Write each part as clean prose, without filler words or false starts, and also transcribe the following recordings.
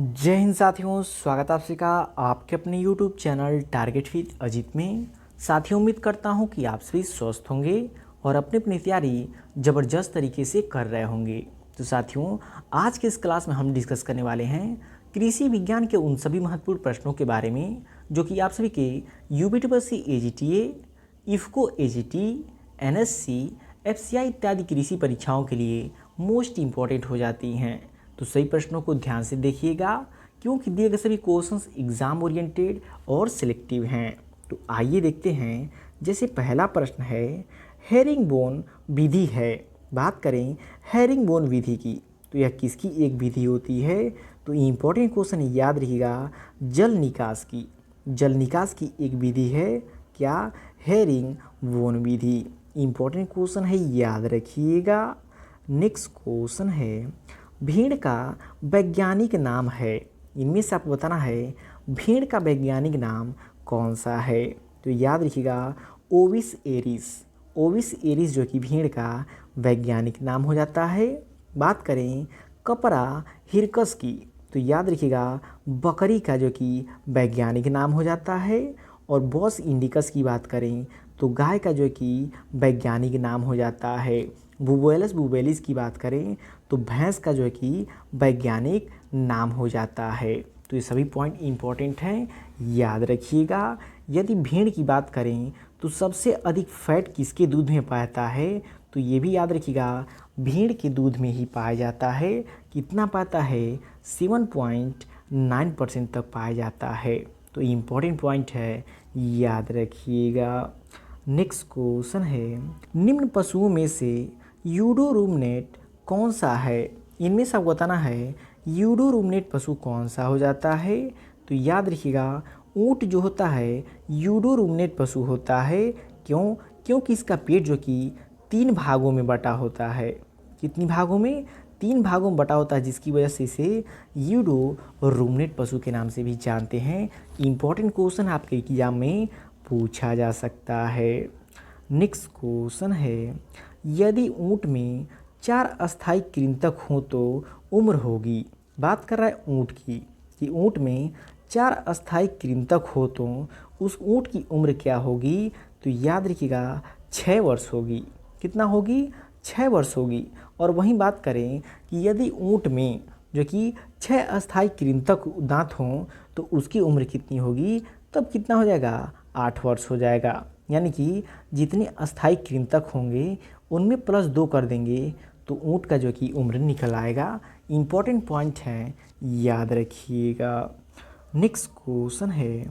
जय हिंद साथियों, स्वागत है आप सभी का आपके अपने YouTube channel target with Ajit में। साथियों, उम्मीद करता हूं कि आप सभी स्वस्थ होंगे और अपनी अपनी तैयारी ज़बरदस्त तरीके से कर रहे होंगे। तो साथियों, आज के इस क्लास में हम डिस्कस करने वाले हैं कृषि विज्ञान के उन सभी महत्वपूर्ण प्रश्नों के बारे में जो कि आप सभी के यूपीटीपीएससी AGTA, IFFCO AGT, NSC, FCI इत्यादि कृषि परीक्षाओं के लिए मोस्ट इम्पॉर्टेंट हो जाती हैं। तो सही प्रश्नों को ध्यान से देखिएगा क्योंकि दिए गए सभी क्वेश्चंस एग्जाम ओरिएंटेड और सिलेक्टिव हैं। तो आइए देखते हैं। जैसे पहला प्रश्न है, हेरिंगबोन विधि है। बात करें हेरिंगबोन विधि की, तो यह किसकी एक विधि होती है? तो इम्पोर्टेंट क्वेश्चन याद रखिएगा, जल निकास की। जल निकास की एक विधि है क्या? हेरिंगबोन विधि। इम्पोर्टेंट क्वेश्चन है, याद रखिएगा। नेक्स्ट क्वेश्चन है, भीड़ का वैज्ञानिक नाम है। इनमें से आपको बताना है भीड़ का वैज्ञानिक नाम कौन सा है? तो याद रखिएगा, ओविस एरिस। ओविस एरिस जो कि भीड़ का वैज्ञानिक नाम हो जाता है। बात करें कपरा हिरकस की, तो याद रखिएगा बकरी का जो कि वैज्ञानिक नाम हो जाता है। और बॉस इंडिकस की बात करें तो गाय का जो कि वैज्ञानिक नाम हो जाता है। बुबेलस बुबेलिस की बात करें तो भैंस का जो है कि वैज्ञानिक नाम हो जाता है। तो ये सभी पॉइंट इंपॉर्टेंट हैं, याद रखिएगा। यदि भेड़ की बात करें तो सबसे अधिक फैट किसके दूध में पाया जाता है? तो ये भी याद रखिएगा, भेड़ के दूध में ही पाया जाता है। कितना पाता है? 7.9% तक पाया जाता है। तो इम्पॉर्टेंट पॉइंट है, याद रखिएगा। नेक्स्ट क्वेश्चन है, निम्न पशुओं में से यूडोरुमनेट कौन सा है? इनमें से आपको बताना है यूडोरुमनेट पशु कौन सा हो जाता है? तो याद रखिएगा, ऊँट जो होता है यूडोरुमनेट पशु होता है। क्यों? क्योंकि इसका पेट जो कि 3 भागों में बटा होता है। कितनी भागों में? 3 भागों में बटा होता है, जिसकी वजह से इसे यूडोरुमनेट पशु के नाम से भी जानते हैं। इम्पॉर्टेंट क्वेश्चन आपके एग्जाम में पूछा जा सकता है। नेक्स्ट क्वेश्चन है, यदि ऊँट में 4 अस्थायी कृंतक हों तो उम्र होगी। बात कर रहा है ऊँट की, कि ऊँट में 4 अस्थायी कृंतक हो तो उस ऊँट की उम्र क्या होगी? तो याद रखिएगा 6 वर्ष होगी। कितना होगी? 6 वर्ष होगी। और वहीं बात करें कि यदि ऊँट में जो कि 6 अस्थायी कृंतक दांत हों तो उसकी उम्र कितनी होगी? तब कितना हो जाएगा? 8 वर्ष हो जाएगा। यानी कि जितने अस्थायी कृंतक होंगे उनमें +2 कर देंगे तो ऊँट का जो कि उम्र निकल आएगा। इम्पॉर्टेंट पॉइंट है, याद रखिएगा। नेक्स्ट क्वेश्चन है,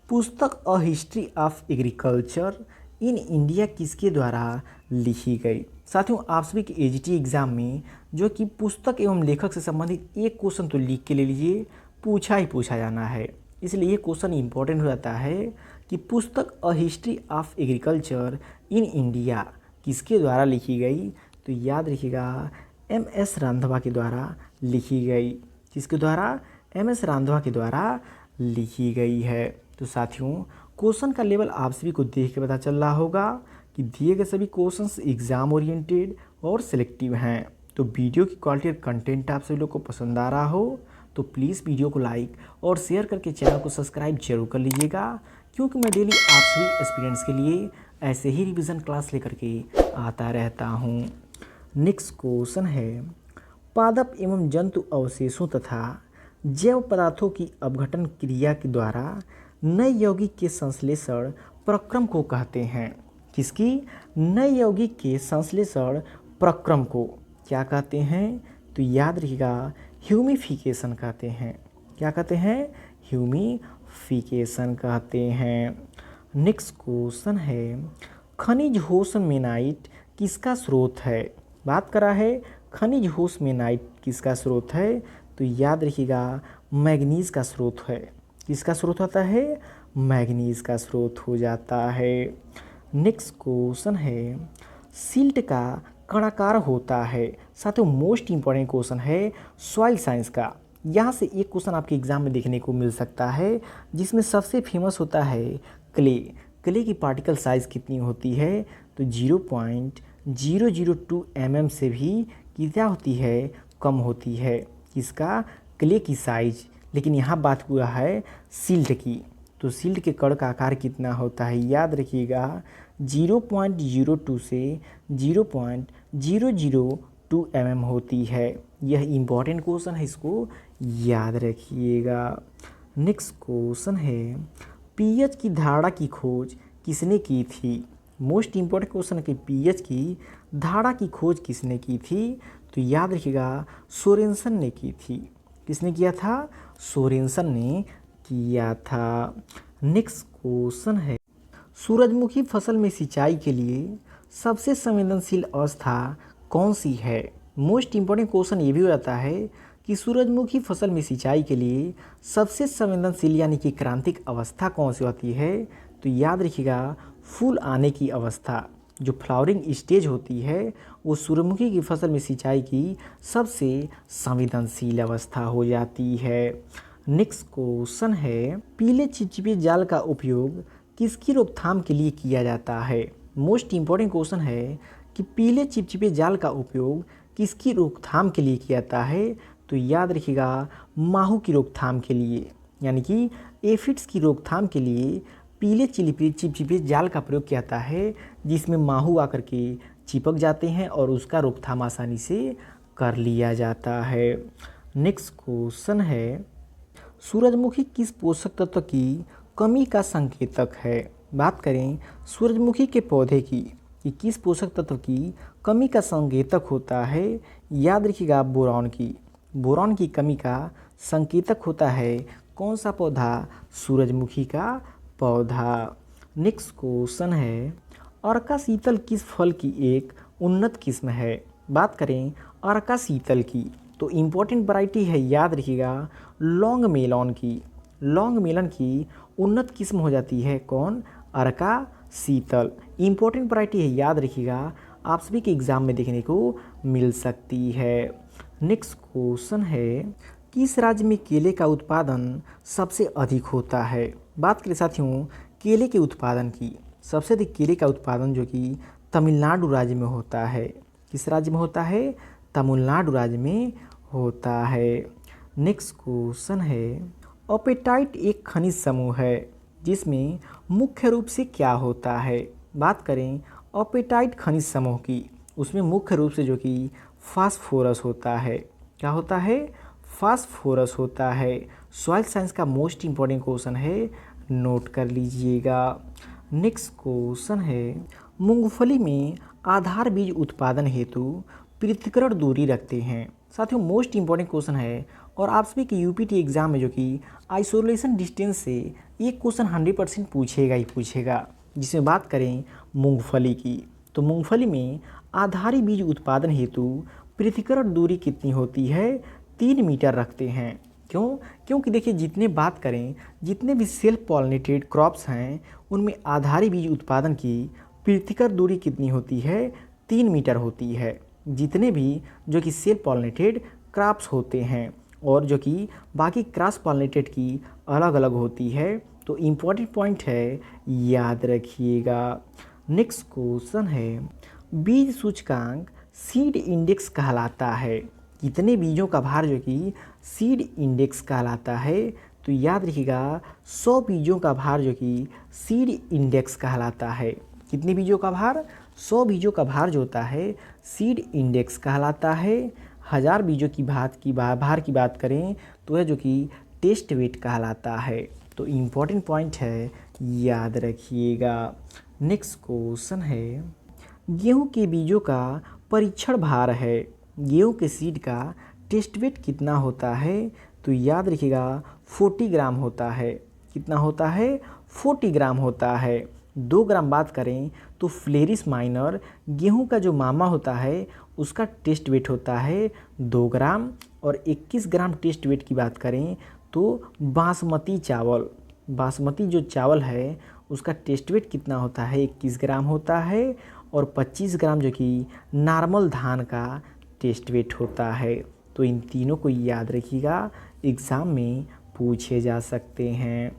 पुस्तक a history of agriculture in India किसके द्वारा लिखी गई? साथियों, आप सभी के AGT एग्जाम में जो कि पुस्तक एवं लेखक से संबंधित एक क्वेश्चन तो लिख के ले लीजिए, पूछा ही पूछा जाना है। इसलिए ये क्वेश्चन इंपॉर्टेंट हो जाता है कि पुस्तक a history of agriculture in India किसके द्वारा लिखी गई? तो याद रखिएगा, MS रांधवा के द्वारा लिखी गई। किसके द्वारा? MS रांधवा के द्वारा लिखी गई है। तो साथियों, क्वेश्चन का लेवल आप सभी को देख के पता चल रहा होगा कि दिए गए सभी क्वेश्चंस एग्जाम ओरिएंटेड और सिलेक्टिव हैं। तो वीडियो की क्वालिटी और कंटेंट आप सभी लोग को पसंद आ रहा हो तो प्लीज़ वीडियो को लाइक और शेयर करके चैनल को सब्सक्राइब जरूर कर लीजिएगा, क्योंकि मैं डेली आप सभी एक्सपीरियंस के लिए ऐसे ही रिवीजन क्लास लेकर के आता रहता हूँ। नेक्स्ट क्वेश्चन है, पादप एवं जंतु अवशेषों तथा जैव पदार्थों की अपघटन क्रिया के द्वारा नए यौगिक के संश्लेषण प्रक्रम को कहते हैं। किसकी? नए यौगिक के संश्लेषण प्रक्रम को क्या कहते हैं? तो याद रखिएगा, ह्यूमिफिकेशन कहते हैं। क्या कहते हैं? ह्यूमिफिकेशन कहते हैं। नेक्स्ट क्वेश्चन है, खनिज होसमेनाइट किसका स्रोत है? बात करा है खनिज होसमेनाइट किसका स्रोत है? तो याद रखिएगा, मैग्नीज का स्रोत है। किसका स्रोत होता है? मैग्नीज का स्रोत हो जाता है। नेक्स्ट क्वेश्चन है, सिल्ट का कणाकार होता है। साथियों, मोस्ट इंपॉर्टेंट क्वेश्चन है सॉइल साइंस का। यहाँ से एक क्वेश्चन आपके एग्जाम में देखने को मिल सकता है, जिसमें सबसे फेमस होता है क्ले। क्ले की पार्टिकल साइज़ कितनी होती है? तो 0.002 mm से भी क्या होती है? कम होती है। किसका? क्ले की साइज, लेकिन यहाँ बात हुआ है सिल्ट की। तो सिल्ट के कण का आकार कितना होता है, याद रखिएगा 0.02 से 0.002 mm होती है। यह इम्पॉर्टेंट क्वेश्चन है, इसको याद रखिएगा। नेक्स्ट क्वेश्चन है, पीएच की धारणा की खोज किसने की थी। मोस्ट इम्पॉर्टेंट क्वेश्चन है कि पीएच की धारणा की खोज किसने की थी। तो याद रखिएगा सोरेनसन ने की थी। किसने किया था, सोरेनसन ने किया था। नेक्स्ट क्वेश्चन है, सूरजमुखी फसल में सिंचाई के लिए सबसे संवेदनशील अवस्था कौन सी है। मोस्ट इम्पॉर्टेंट क्वेश्चन ये भी हो जाता है कि सूरजमुखी फसल में सिंचाई के लिए सबसे संवेदनशील यानी कि क्रांतिक अवस्था कौन सी होती है। तो याद रखिएगा फूल आने की अवस्था, जो फ्लावरिंग स्टेज होती है, वो सूरजमुखी की फसल में सिंचाई की सबसे संवेदनशील अवस्था हो जाती है। नेक्स्ट क्वेश्चन है, पीले चिपचिपे जाल का उपयोग किसकी रोकथाम के लिए किया जाता है। मोस्ट इम्पॉर्टेंट क्वेश्चन है कि पीले चिपचिपे जाल का उपयोग किसकी रोकथाम के लिए किया जाता है। तो याद रखिएगा माहू की रोकथाम के लिए, यानी कि एफिड्स की रोकथाम के लिए पीले चिपचिपे जाल का प्रयोग किया जाता है, जिसमें माहू आकर के चिपक जाते हैं और उसका रोकथाम आसानी से कर लिया जाता है। नेक्स्ट क्वेश्चन है, सूरजमुखी किस पोषक तत्व की कमी का संकेतक है। बात करें सूरजमुखी के पौधे की कि किस पोषक तत्व की कमी का संकेतक होता है। याद रखिएगा बोरॉन की। बोरॉन की कमी का संकेतक होता है कौन सा पौधा, सूरजमुखी का पौधा। नेक्स्ट क्वेश्चन है, अर्का शीतल किस फल की एक उन्नत किस्म है। बात करें अर्का शीतल की तो इम्पोर्टेंट वैरायटी है, याद रखिएगा लॉन्ग मेलॉन की। लॉन्ग मेलन की उन्नत किस्म हो जाती है कौन, अर्का शीतल। इम्पोर्टेंट वैरायटी है, याद रखिएगा आप सभी के एग्जाम में देखने को मिल सकती है। नेक्स्ट क्वेश्चन है, किस राज्य में केले का उत्पादन सबसे अधिक होता है। बात करें साथियों केले के उत्पादन की, सबसे अधिक केले का उत्पादन जो कि तमिलनाडु राज्य में होता है। किस राज्य में होता है, तमिलनाडु राज्य में होता है। नेक्स्ट क्वेश्चन है, अपेटाइट एक खनिज समूह है जिसमें मुख्य रूप से क्या होता है। बात करें अपेटाइट खनिज समूह की, उसमें मुख्य रूप से जो कि फास्फोरस होता है। क्या होता है, फास्फोरस होता है। सॉइल साइंस का मोस्ट इम्पॉर्टेंट क्वेश्चन है, नोट कर लीजिएगा। नेक्स्ट क्वेश्चन है, मूंगफली में आधार बीज उत्पादन हेतु पृथक्करण दूरी रखते हैं। साथियों मोस्ट इम्पॉर्टेंट क्वेश्चन है और आप सभी के यूपीटी एग्जाम में जो कि आइसोलेशन डिस्टेंस से एक क्वेश्चन 100% पूछेगा ही पूछेगा। जिसमें बात करें मूंगफली की, तो मूंगफली में आधारी बीज उत्पादन हेतु पृथक्करण दूरी कितनी होती है, 3 मीटर रखते हैं। क्यों, क्योंकि देखिए जितने भी सेल्फ पॉलिनेटेड क्रॉप्स हैं उनमें आधारी बीज उत्पादन की पृथक्करण दूरी कितनी होती है, 3 मीटर होती है। जितने भी जो कि सेल्फ पॉलिनेटेड क्रॉप्स होते हैं और जो कि बाकी क्रॉस पॉलिनेटेड की अलग अलग होती है। तो इम्पॉर्टेंट पॉइंट है, याद रखिएगा। नेक्स्ट क्वेश्चन है, बीज सूचकांक सीड इंडेक्स कहलाता है। कितने बीजों का भार जो कि सीड इंडेक्स कहलाता है। तो याद रखिएगा 100 बीजों का भार जो कि सीड इंडेक्स कहलाता है। कितने बीजों का भार, 100 बीजों का भार जो होता है सीड इंडेक्स कहलाता है। 1000 बीजों की भार की बात करें तो यह जो कि टेस्ट वेट कहलाता है। तो इम्पॉर्टेंट पॉइंट है, याद रखिएगा। नेक्स्ट क्वेश्चन है, गेहूं के बीजों का परीक्षण भार है। गेहूं के सीड का टेस्ट वेट कितना होता है। तो याद रखिएगा 40 ग्राम होता है। कितना होता है, 40 ग्राम होता है। 2 ग्राम बात करें तो फ्लेरिस माइनर गेहूं का जो मामा होता है उसका टेस्ट वेट होता है 2 ग्राम। और 21 ग्राम टेस्ट वेट की बात करें तो बासमती जो चावल है उसका टेस्ट वेट कितना होता है, 21 ग्राम होता है। और 25 ग्राम जो कि नॉर्मल धान का टेस्ट वेट होता है। तो इन तीनों को याद रखिएगा, एग्ज़ाम में पूछे जा सकते हैं।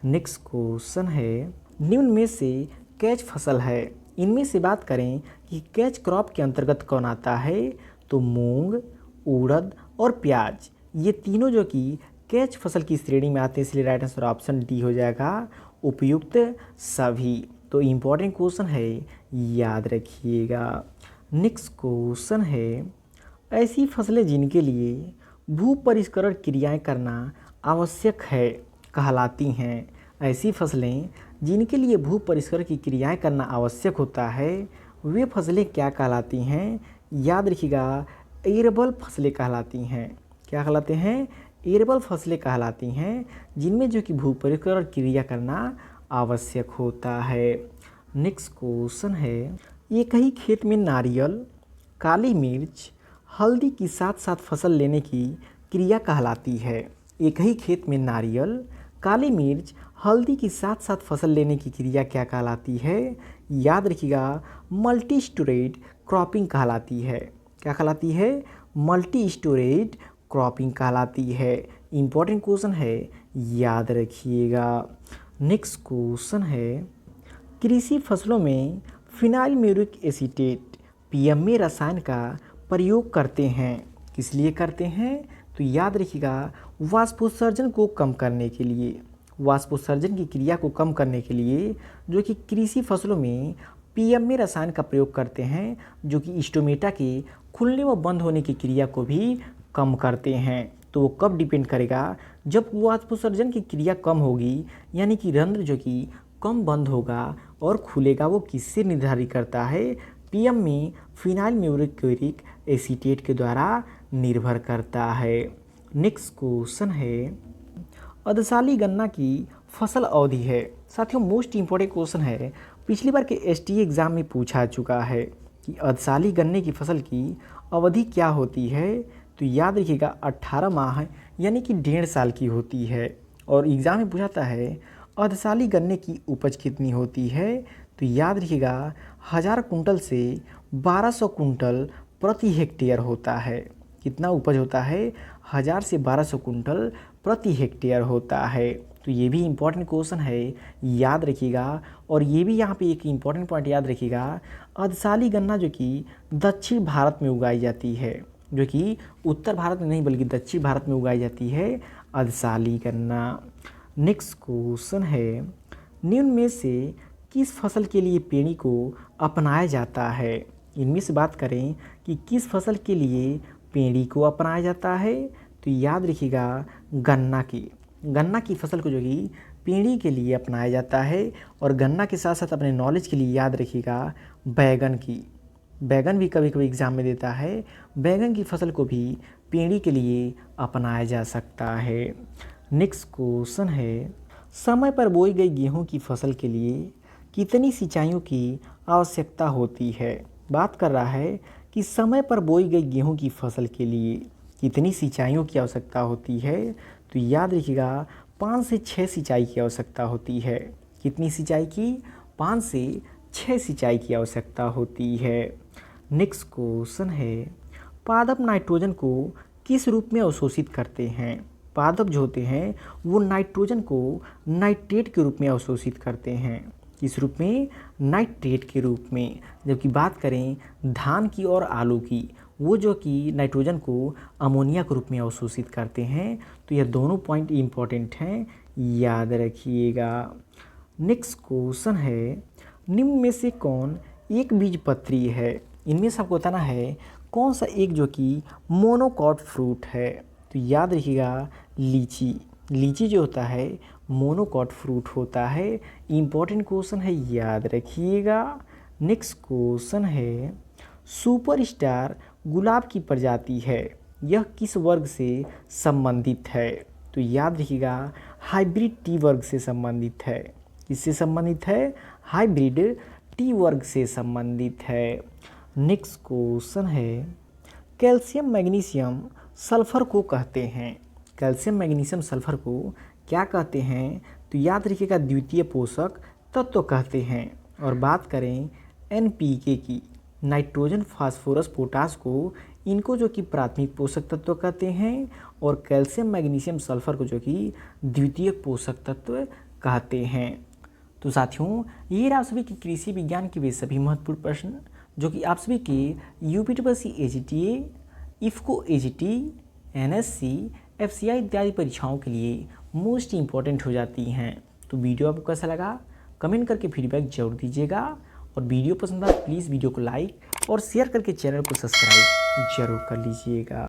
नेक्स्ट क्वेश्चन है, निम्न में से कैच फसल है। इनमें से बात करें कि कैच क्रॉप के अंतर्गत कौन आता है। तो मूंग, उड़द और प्याज ये तीनों जो कि कैच फसल की श्रेणी में आते हैं, इसलिए राइट आंसर ऑप्शन डी हो जाएगा, उपयुक्त सभी। तो इम्पोर्टेंट क्वेश्चन है, याद रखिएगा। नेक्स्ट क्वेश्चन है, ऐसी फसलें जिनके लिए भू परिष्करण क्रियाएं करना आवश्यक है कहलाती हैं। ऐसी फसलें जिनके लिए भू परिष्करण की क्रियाएं करना आवश्यक होता है, वे फसलें क्या कहलाती हैं? याद रखिएगा, एरेबल फसलें कहलाती हैं। क्या कहलाते हैं? एरेबल फसलें कहलाती हैं, जिनमें जो कि भू परिष्करण क्रिया करना आवश्यक होता है। नेक्स्ट क्वेश्चन है, एक ही खेत में नारियल, काली मिर्च, हल्दी की साथ साथ फसल लेने की क्रिया कहलाती है। एक ही खेत में नारियल, काली मिर्च, हल्दी की साथ साथ फसल लेने की क्रिया क्या कहलाती है? याद रखिएगा, मल्टी स्टोरेज क्रॉपिंग कहलाती है। क्या कहलाती है? मल्टी स्टोरेज क्रॉपिंग कहलाती है। इम्पोर्टेंट क्वेश्चन है, याद रखिएगा। नेक्स्ट क्वेश्चन है, कृषि फसलों में फिनाइल म्यूरिक एसीटेट पीएमए रसायन का प्रयोग करते हैं। किस लिए करते हैं? तो याद रखिएगा, वाष्पोत्सर्जन को कम करने के लिए, वाष्पोत्सर्जन की क्रिया को कम करने के लिए जो कि कृषि फसलों में पीएमए रसायन का प्रयोग करते हैं, जो कि स्टोमेटा के खुलने व बंद होने की क्रिया को भी कम करते हैं। तो वो कब डिपेंड करेगा? जब वाष्पोत्सर्जन की क्रिया कम होगी, यानी कि रंध्र जो कि कम बंद होगा और खुलेगा, वो किससे निर्धारित करता है? पीएम में फिनाइल म्यूरिक एसीटेट के द्वारा निर्भर करता है। नेक्स्ट क्वेश्चन है, अर्धसाली गन्ना की फसल अवधि है। साथियों, मोस्ट इंपॉर्टेंट क्वेश्चन है, पिछली बार के एसटीए एग्जाम में पूछा चुका है कि अर्धसाली गन्ने की फसल की अवधि क्या होती है। तो याद रखिएगा, 18 माह यानी कि 1.5 साल की होती है। और एग्जाम में पूछाता है अर्धसाली गन्ने की उपज कितनी होती है। तो याद रखिएगा, 1000 कुंटल से 1200 कुंटल प्रति हेक्टेयर होता है। कितना उपज होता है? 1000 से 1200 कुंटल प्रति हेक्टेयर होता है। तो ये भी इम्पोर्टेंट क्वेश्चन है, याद रखिएगा। और ये भी यहाँ पे एक इम्पोर्टेंट पॉइंट याद रखिएगा, अर्धसाली गन्ना जो कि दक्षिण भारत में उगाई जाती है, जो कि उत्तर भारत में नहीं बल्कि दक्षिण भारत में उगाई जाती है अर्धसाली गन्ना। नेक्स्ट क्वेश्चन है, निम्न में से किस फसल के लिए पेड़ी को अपनाया जाता है? इनमें से बात करें कि किस फसल के लिए पेड़ी को अपनाया जाता है। तो याद रखिएगा, गन्ना की फसल को जो कि पेड़ी के लिए अपनाया जाता है। और गन्ना के साथ साथ अपने नॉलेज के लिए याद रखिएगा, बैगन भी कभी कभी एग्जाम में देता है, बैगन की फसल को भी पेड़ी के लिए अपनाया जा सकता है। नेक्स्ट क्वेश्चन है, समय पर बोई गई गेहूं की फसल के लिए कितनी सिंचाइयों की आवश्यकता होती है? बात कर रहा है कि समय पर बोई गई गेहूं की फसल के लिए कितनी सिंचाइयों की आवश्यकता होती है। तो याद रखिएगा, 5 से 6 सिंचाई की आवश्यकता होती है। कितनी सिंचाई की? 5 से 6 सिंचाई की आवश्यकता होती है। नेक्स्ट क्वेश्चन है, पादप नाइट्रोजन को किस रूप में अवशोषित करते हैं? पादप जो होते हैं वो नाइट्रोजन को नाइट्रेट के रूप में अवशोषित करते हैं। किस रूप में? नाइट्रेट के रूप में। जबकि बात करें धान की और आलू की, वो जो कि नाइट्रोजन को अमोनिया के रूप में अवशोषित करते हैं। तो यह दोनों पॉइंट इम्पॉर्टेंट हैं, याद रखिएगा। नेक्स्ट क्वेश्चन है, निम्न में से कौन एक बीजपत्री है? इनमें से आपको बताना है कौन सा एक जो कि मोनोकॉट फ्रूट है। तो याद रखिएगा, लीची जो होता है मोनोकॉट फ्रूट होता है। इम्पॉर्टेंट क्वेश्चन है, याद रखिएगा। नेक्स्ट क्वेश्चन है, सुपरस्टार गुलाब की प्रजाति है, यह किस वर्ग से संबंधित है? तो याद रखिएगा, हाइब्रिड टी वर्ग से संबंधित है। किससे संबंधित है? हाइब्रिड टी वर्ग से संबंधित है। नेक्स्ट क्वेश्चन है, कैल्शियम मैग्नीशियम सल्फर को कहते हैं। कैल्शियम मैग्नीशियम सल्फर को क्या कहते हैं? तो याद रखिएगा, द्वितीय पोषक तत्व कहते हैं। और बात करें एनपीके की, नाइट्रोजन फास्फोरस पोटास को, इनको जो कि प्राथमिक पोषक तत्व कहते हैं। और कैल्शियम मैग्नीशियम सल्फर को जो कि द्वितीय पोषक तत्व कहते हैं। तो साथियों, ये रहा आप सभी के कृषि विज्ञान के वे सभी महत्वपूर्ण प्रश्न जो कि आप सभी के UP triple C AGTA, IFFCO AGT, NSC, FCI इत्यादि परीक्षाओं के लिए मोस्ट इम्पॉर्टेंट हो जाती हैं। तो वीडियो आपको कैसा लगा कमेंट करके फीडबैक जरूर दीजिएगा, और वीडियो पसंद आए प्लीज़ वीडियो को लाइक और शेयर करके चैनल को सब्सक्राइब जरूर कर लीजिएगा।